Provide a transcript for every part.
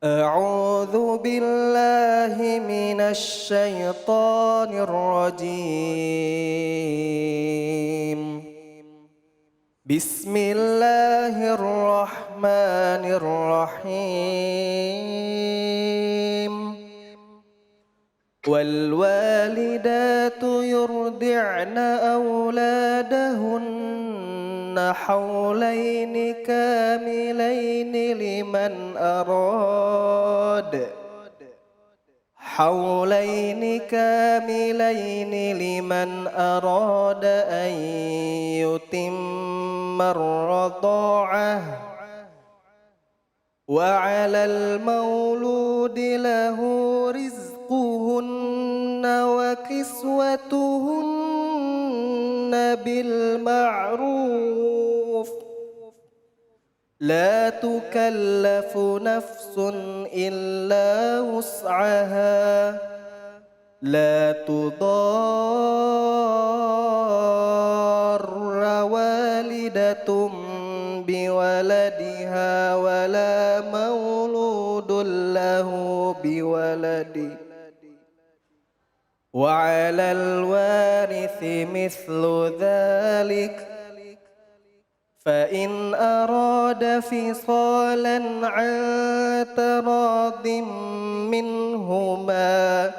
أعوذ بالله من الشيطان الرجيم. بسم الله الرحمن الرحيم. والوالدات يرضعن أولادهن حولين كاملين لمن أراد أن يتم الرضاعة. وعلى المولود له رزقهن وكسوتهن بالمعروف. لا تكلف نفس إلا وسعها. لا تضار والدة بولدها ولا مولود له بولده. وعلى الوارث مثل ذلك. فإن أراد فصالا عن تراض منهما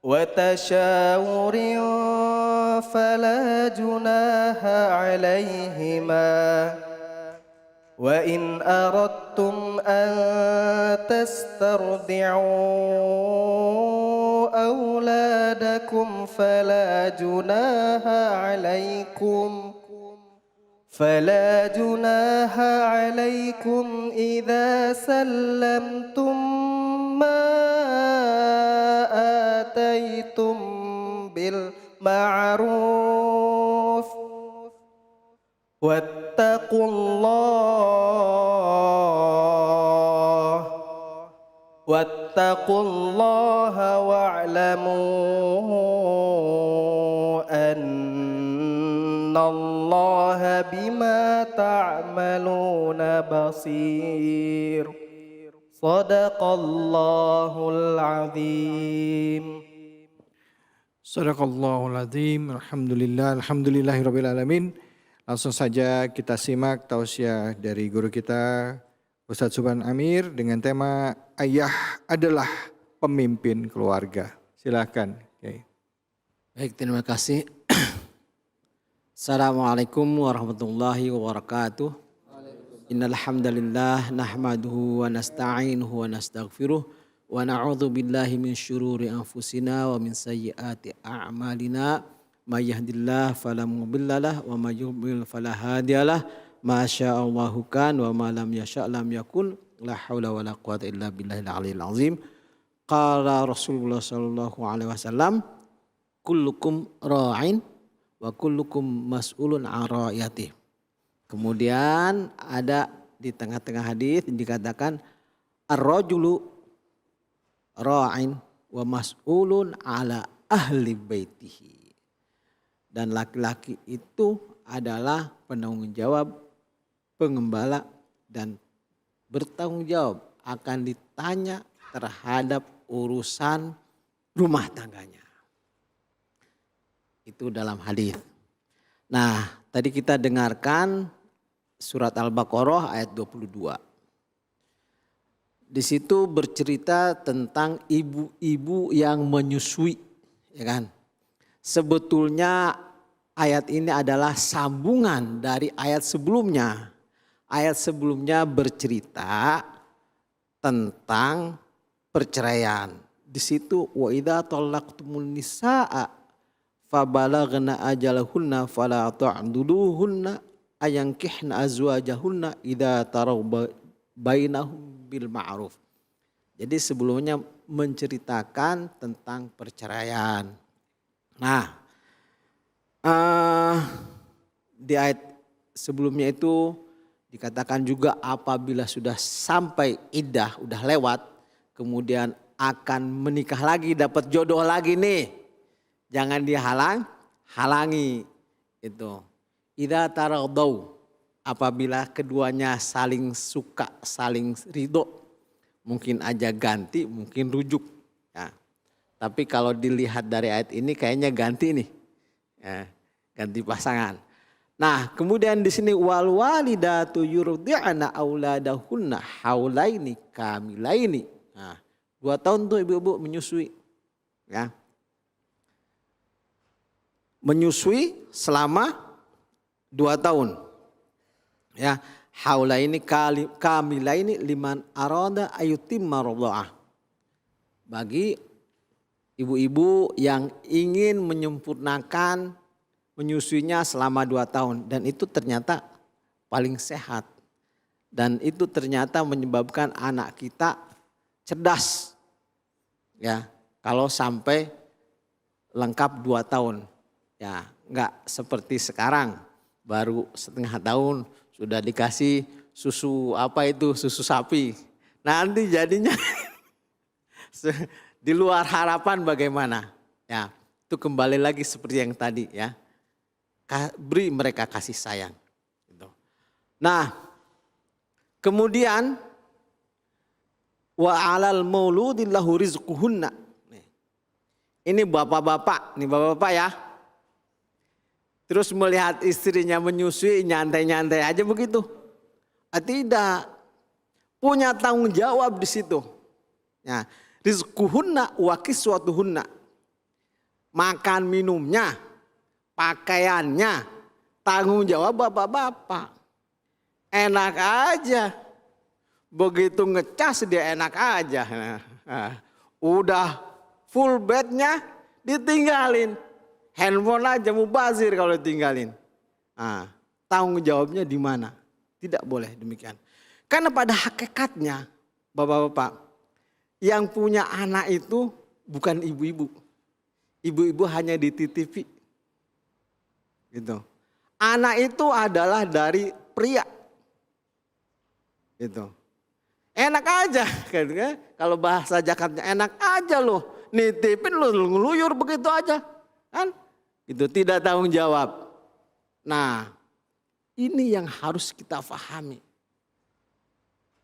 وتشاور فلا جناح عليهما. وإن أردتم أن تسترضعوا أولادكم فلا جناح عليكم إذا سلمتم ما آتيتم بالمعروف. واتقوا الله واعلموا أن الله بما تعملون بصير. صدق الله العظيم. Sadaqallahul Azim. Alhamdulillahirabbil alamin. Langsung saja kita simak tausiah dari guru kita Ustadz Subhan Amir dengan tema ayah adalah pemimpin keluarga. Silakan. Okay. Baik, terima kasih. Assalamualaikum warahmatullahi wabarakatuh. Innal hamdalillah nahmaduhu wa nasta'inuhu wa nastaghfiruh wa na'udzu billahi min syururi anfusina wa min sayyiati a'malina. May yahdihillahu fala mudhillalah wa may yudlil fala hadiyalah. Masyaallahu kan wa ma lam yasha' lam yakun. La haula wala quwata illa billahil aliyil azim. Qala Rasulullah sallallahu alaihi wasallam, kullukum ra'in wa kullukum mas'ulun 'an ra'iyatihi. Kemudian ada di tengah-tengah hadis dikatakan ar-rajulu ra'in wa mas'ulun 'ala ahli baitihi. Dan laki-laki itu adalah penanggung jawab, pengembala dan bertanggung jawab akan ditanya terhadap urusan rumah tangganya. Itu dalam hadis. Nah, tadi kita dengarkan surat Al-Baqarah ayat 22. Di situ bercerita tentang ibu-ibu yang menyusui, ya kan? Sebetulnya ayat ini adalah sambungan dari ayat sebelumnya. Ayat sebelumnya bercerita tentang perceraian. Di situ wa idza talaqtumun nisaa fabalaghna ajalahunna fala ta'duduhunna ayankihna azwajahunna idza taraw bainahum bil ma'ruf. Jadi sebelumnya menceritakan tentang perceraian. Nah, di ayat sebelumnya itu dikatakan juga apabila sudah sampai iddah, udah lewat, kemudian akan menikah lagi, dapat jodoh lagi nih. Jangan halangi itu. Idza taradau, apabila keduanya saling suka, saling ridho. mungkin aja ganti, mungkin rujuk. Ya. Tapi kalau dilihat dari ayat ini kayaknya ganti nih, ya, ganti pasangan. Nah kemudian di sini wal walidatu yurdi'na auladahunna haulaini kamilaini. Nah, 2 tahun tuh ibu-ibu menyusui, ya, menyusui selama 2 tahun, ya. Haulaini kamilaini liman arada ayutimma radha'ah. Bagi ibu-ibu yang ingin menyempurnakan menyusuinya selama 2 tahun. Dan itu ternyata paling sehat. Dan itu ternyata menyebabkan anak kita cerdas. Ya, kalau sampai lengkap 2 tahun. Ya, enggak seperti sekarang baru setengah tahun sudah dikasih susu susu sapi. Nanti jadinya di luar harapan bagaimana? Ya, itu kembali lagi seperti yang tadi ya. Beri mereka kasih sayang. Gitu. Nah, kemudian wa 'alal mauludi lahu rizquhunna. Ini bapak-bapak ya. Terus melihat istrinya menyusui nyantai-nyantai aja begitu. Tidak. Punya tanggung jawab di situ. Ya, rizquhunna wa kiswatuhunna. Makan minumnya, pakaiannya, tanggung jawab bapak-bapak. Enak aja. Begitu ngecas dia enak aja. Nah, udah full bednya ditinggalin. Handphone aja mubazir kalau tinggalin. Nah, tanggung jawabnya di mana? Tidak boleh demikian. Karena pada hakikatnya bapak-bapak yang punya anak itu bukan ibu-ibu. Ibu-ibu hanya dititipi. Gitu. Anak itu adalah dari pria. Gitu. Enak aja kan? Kalau bahasa Jakarta enak aja loh. Nitipin lo ngeluyur begitu aja. Kan? Itu tidak tanggung jawab. Nah, ini yang harus kita pahami.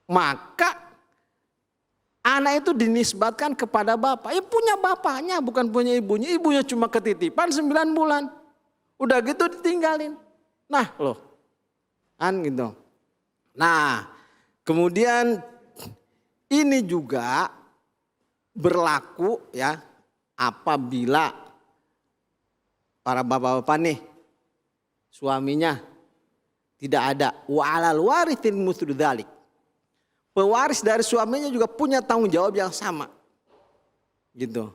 Maka anak itu dinisbatkan kepada bapak. Ya punya bapaknya, bukan punya ibunya. Ibunya cuma ketitipan 9 bulan. Udah gitu ditinggalin. Nah loh. Kan gitu. Nah, kemudian ini juga berlaku ya apabila para bapak-bapak nih, suaminya tidak ada. Wa 'alal warithin mithlu dzalik. Pewaris dari suaminya juga punya tanggung jawab yang sama. Gitu.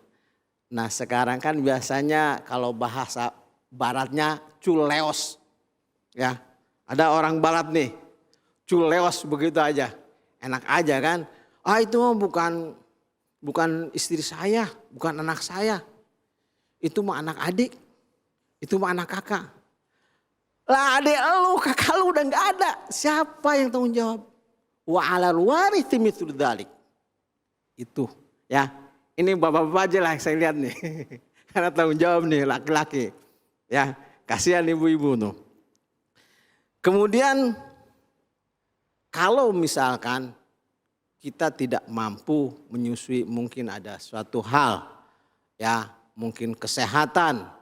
Nah sekarang kan biasanya kalau bahasa baratnya culeos. Ya, ada orang barat nih, culeos begitu aja. Enak aja kan. Itu mah bukan istri saya, bukan anak saya. Itu mah anak adik. Itu mah anak kakak. Lah adik lu, kakak lu udah gak ada. Siapa yang tanggung jawab? Wa 'alal warithi mithlu dzalik. Itu ya. Ini bapak-bapak aja lah yang saya lihat nih. Karena tanggung jawab nih laki-laki. Ya, kasihan ibu-ibu tuh. Kemudian kalau misalkan kita tidak mampu menyusui, mungkin ada suatu hal ya, mungkin kesehatan.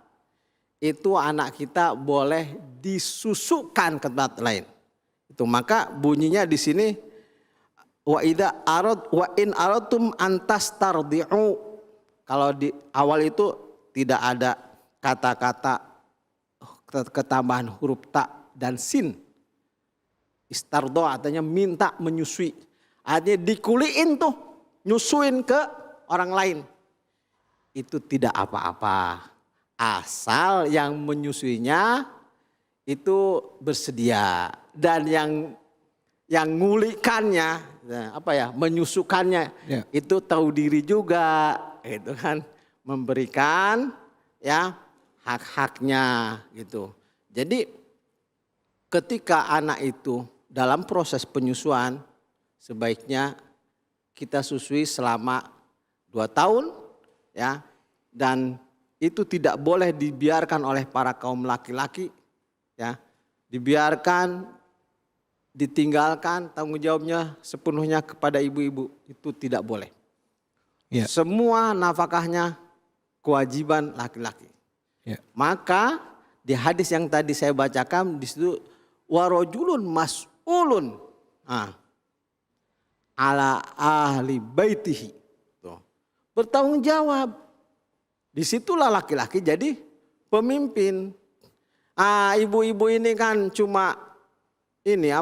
Itu anak kita boleh disusukan ke tempat lain. Itu maka bunyinya di sini wa in aradtum antas tardi'u. Kalau di awal itu tidak ada kata-kata ketambahan huruf ta dan sin. Istardo artinya minta menyusui. Artinya dikuliin tuh, nyusuin ke orang lain. Itu tidak apa-apa. Asal yang menyusuinya itu bersedia dan yang ngulikannya menyusukannya itu tahu diri juga, itu kan, memberikan ya hak-haknya gitu. Jadi ketika anak itu dalam proses penyusuan sebaiknya kita susui selama 2 tahun ya, dan itu tidak boleh dibiarkan oleh para kaum laki-laki ya, dibiarkan ditinggalkan tanggung jawabnya sepenuhnya kepada ibu-ibu, itu tidak boleh. Ya. Semua nafkahnya kewajiban laki-laki. Ya. Maka di hadis yang tadi saya bacakan di situ warojulun mas'ulun ala ahli baitihi. Tuh. Bertanggung jawab. Disitulah laki-laki jadi pemimpin. Ibu-ibu ini kan cuma ini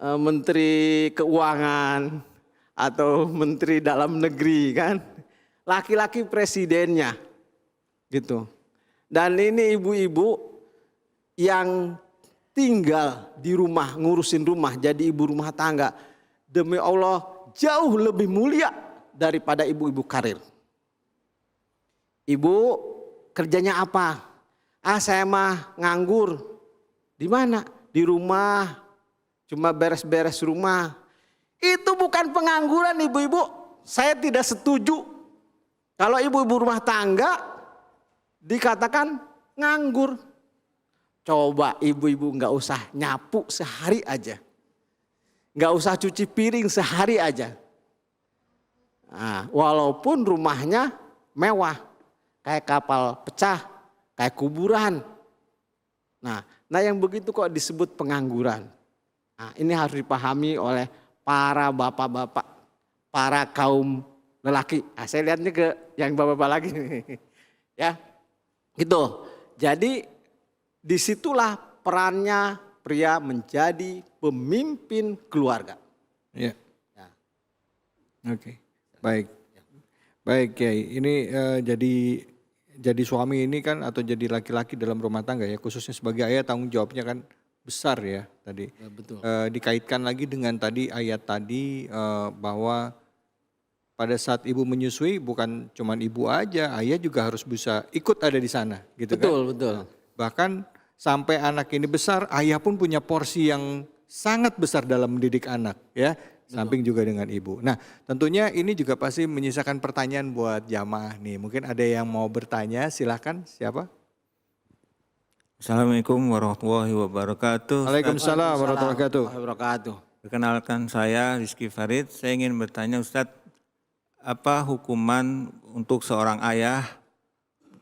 Menteri Keuangan atau Menteri Dalam Negeri kan. Laki-laki presidennya gitu. Dan ini ibu-ibu yang tinggal di rumah, ngurusin rumah, jadi ibu rumah tangga. Demi Allah jauh lebih mulia daripada ibu-ibu karir. Ibu kerjanya apa? Saya mah nganggur. Di mana? Di rumah. Cuma beres-beres rumah. Itu bukan pengangguran ibu-ibu. Saya tidak setuju. Kalau ibu-ibu rumah tangga dikatakan nganggur. Coba ibu-ibu nggak usah nyapu sehari aja. Nggak usah cuci piring sehari aja. Nah, walaupun rumahnya mewah. Kayak kapal pecah, kayak kuburan. Nah yang begitu kok disebut pengangguran. Nah, ini harus dipahami oleh para bapak-bapak, para kaum lelaki. Saya lihatnya ke yang bapak-bapak lagi. Ya, gitu. Jadi disitulah perannya pria menjadi pemimpin keluarga. Ya. Oke. Baik. Baik Kiai, ini jadi suami ini kan atau jadi laki-laki dalam rumah tangga ya, khususnya sebagai ayah tanggung jawabnya kan besar ya tadi. Ya, betul. Dikaitkan lagi dengan tadi ayat tadi bahwa pada saat ibu menyusui bukan cuman ibu aja, ayah juga harus bisa ikut ada di sana gitu kan. Betul. Bahkan sampai anak ini besar, ayah pun punya porsi yang sangat besar dalam mendidik anak ya. Samping juga dengan ibu. Nah tentunya ini juga pasti menyisakan pertanyaan buat jamaah nih. Mungkin ada yang mau bertanya, silakan siapa? Assalamualaikum warahmatullahi wabarakatuh. Waalaikumsalam warahmatullahi wabarakatuh. Perkenalkan saya Rizky Farid. Saya ingin bertanya Ustadz, apa hukuman untuk seorang ayah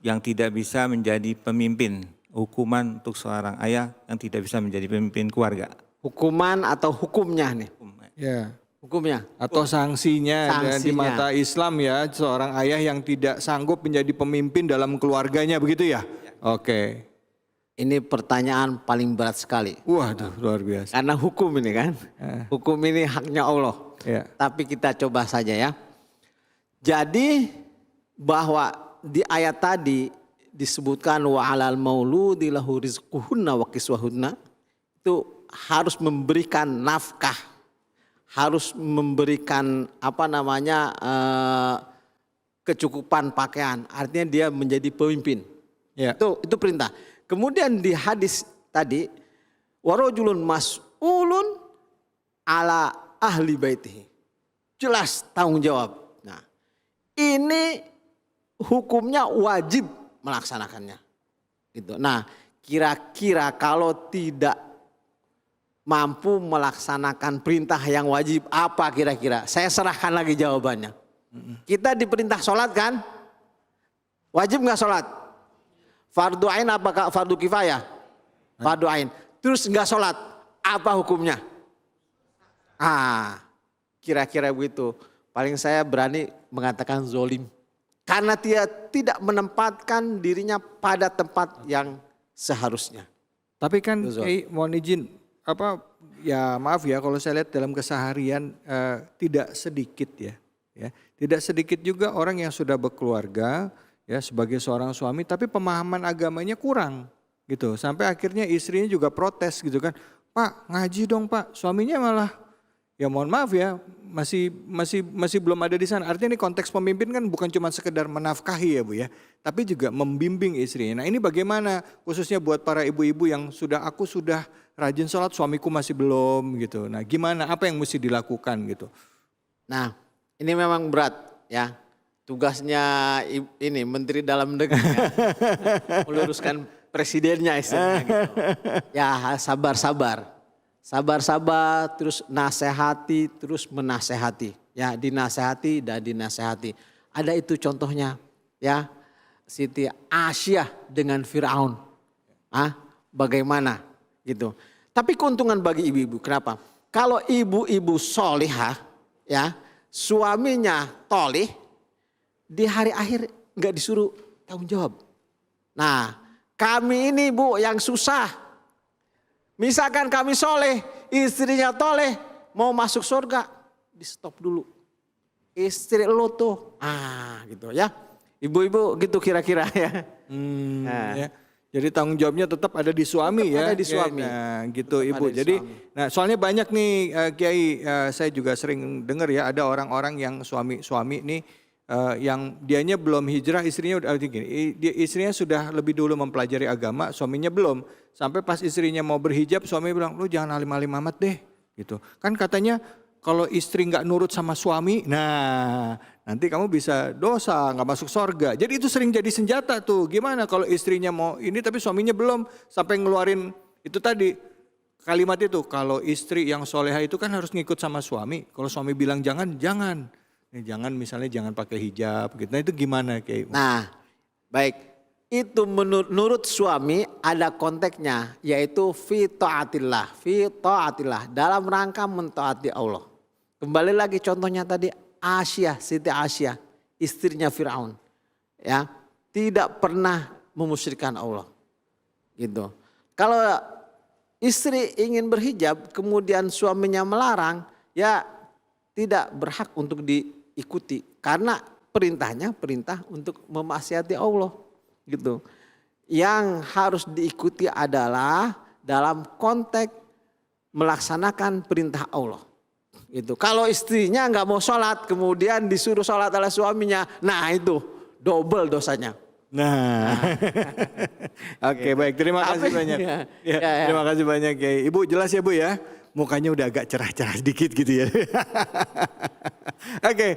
yang tidak bisa menjadi pemimpin? Hukuman untuk seorang ayah yang tidak bisa menjadi pemimpin keluarga. Hukuman atau hukumnya nih? Ya. Hukumnya Atau sanksinya di mata Islam ya, seorang ayah yang tidak sanggup menjadi pemimpin dalam keluarganya begitu ya? Oke. Ini pertanyaan paling berat sekali. Waduh luar biasa. Karena hukum ini kan, hukum ini haknya Allah. Ya. Tapi kita coba saja ya. Jadi bahwa di ayat tadi disebutkan wa 'alal mauludi lahu rizquhunna wa kiswahunna, itu harus memberikan nafkah, harus memberikan kecukupan pakaian. Artinya dia menjadi pemimpin. Ya. Itu perintah. Kemudian di hadis tadi warajulun mas'ulun ala ahli baitihi. Jelas tanggung jawab. Nah, ini hukumnya wajib melaksanakannya. Gitu. Nah, kira-kira kalau tidak mampu melaksanakan perintah yang wajib apa kira-kira? Saya serahkan lagi jawabannya. Kita diperintah sholat kan? Wajib nggak sholat? Fardu ain apakah fardu kifayah? Fardu ain. Terus nggak sholat, apa hukumnya? Kira-kira begitu. Paling saya berani mengatakan zolim. Karena dia tidak menempatkan dirinya pada tempat yang seharusnya. Tapi kan mohon izin, maaf ya kalau saya lihat dalam keseharian tidak sedikit ya. Tidak sedikit juga orang yang sudah berkeluarga ya sebagai seorang suami tapi pemahaman agamanya kurang gitu. Sampai akhirnya istrinya juga protes gitu kan. Pak ngaji dong Pak, suaminya malah ya mohon maaf ya masih belum ada di sana. Artinya ini konteks pemimpin kan bukan cuma sekedar menafkahi ya Bu ya, tapi juga membimbing istrinya. Nah ini bagaimana khususnya buat para ibu-ibu yang aku sudah rajin sholat suamiku masih belum gitu. Nah gimana, apa yang mesti dilakukan gitu? Nah ini memang berat ya. Tugasnya ini Menteri Dalam Negeri meluruskan presidennya istilahnya gitu. Ya sabar-sabar. Sabar-sabar, terus nasihati, terus menasehati. Ya dinasehati dan dinasehati. Ada itu contohnya ya. Siti Asyah dengan Fir'aun. Bagaimana gitu. Tapi keuntungan bagi ibu-ibu, kenapa? Kalau ibu-ibu solihah ya, suaminya tolih, di hari akhir nggak disuruh tanggung jawab. Nah kami ini bu yang susah. Misalkan kami soleh, istrinya toleh, mau masuk surga, di stop dulu. Istri lo tuh, gitu ya. Ibu-ibu gitu kira-kira ya. Ya. Jadi tanggung jawabnya tetap ada di suami Tetap ya. ada di suami. Nah, gitu Tetap Ibu. ada di Jadi suami. nah soalnya banyak nih Kiai, saya juga sering dengar ya ada orang-orang yang suami-suami nih yang dianya belum hijrah, istrinya udah gini, istrinya sudah lebih dulu mempelajari agama, suaminya belum. Sampai pas istrinya mau berhijab, suami bilang, "Lu jangan alim-alim amat deh." Gitu. Kan katanya kalau istri nggak nurut sama suami, nah nanti kamu bisa dosa, nggak masuk sorga. Jadi itu sering jadi senjata tuh. Gimana kalau istrinya mau ini tapi suaminya belum, sampai ngeluarin itu tadi kalimat itu. Kalau istri yang soleha itu kan harus ngikut sama suami. Kalau suami bilang jangan, jangan. Jangan misalnya jangan pakai hijab gitu. Nah itu gimana kayak? Nah baik. Itu menurut suami ada konteksnya, yaitu fi ta'atillah, dalam rangka mentaati Allah. Kembali lagi contohnya tadi Asyah, Siti Asyah, istrinya Fir'aun, ya tidak pernah memusyrikkan Allah, gitu. Kalau istri ingin berhijab, kemudian suaminya melarang, ya tidak berhak untuk diikuti, karena perintahnya perintah untuk memaksiati Allah. Gitu. Yang harus diikuti adalah dalam konteks melaksanakan perintah Allah. Gitu. Kalau istrinya nggak mau sholat, kemudian disuruh sholat oleh suaminya, nah itu double dosanya. Nah, oke baik, terima kasih banyak. Terima kasih banyak Kiai. Ibu jelas ya Bu ya, mukanya udah agak cerah-cerah sedikit gitu ya. Oke.